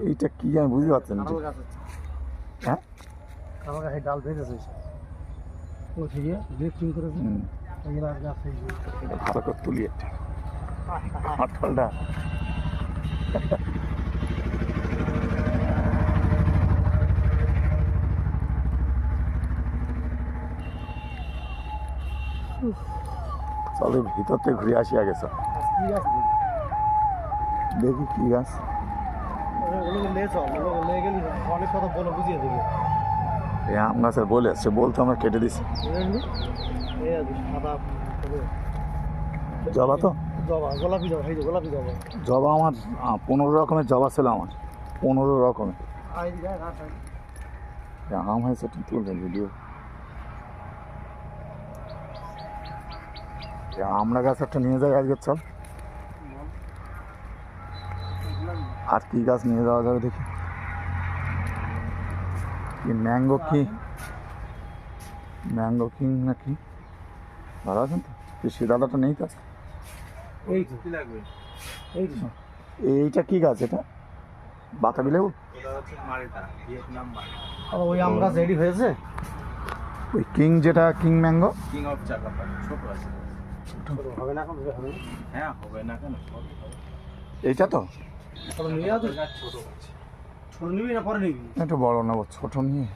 এইটা কি আমি বুঝতে পারছি না। হ্যাঁ আমার কাছে ডাল বেঁধেছে ও থেকে ড্রিফটিং করেছে এগুলো গাছ ভালো করে তুলি একটা কাঁঠালটা। চলো ভিতর থেকে ঘুরে আসি আগে। চল কি গাছ দেখি কি গাছ। অনেক কথা বলে বুঝিয়ে দেবে এই আম গাছের বলে আসছে, বলতে আমরা কেটে দিছি। জবা তো জবা গোলাপি জবা এই যে গোলাপি জবা জবা আমার 15 রকমের জবা ছিল আমার, 15 রকমের। আম হয়েছে তুলবে ভিডিও। আমরা গাছ একটা নিয়ে যাই আজকে। চল আর কি গাছ নিয়ে যাওয়া যাবে দেখি। কি ম্যাঙ্গো কিং নাকি? ভালো আছেন তো? কৃষি দাদাটা নেই তো? এই কি লাগবে এইটা কি গাছ? এটা বাতাবি লেবু? ওই আম গাছ রেডি হয়েছে। ওই কিং যেটা কিং ম্যাঙ্গো কিং অফ চাকাপা ছোট আছে। হবে না এখন হবে হ্যাঁ হবে না কেন? এইটা তো নিয়ে যাও। ছোট নিবি না পরে নিবি? একটু বড় নেবো, ছোট নিয়ে।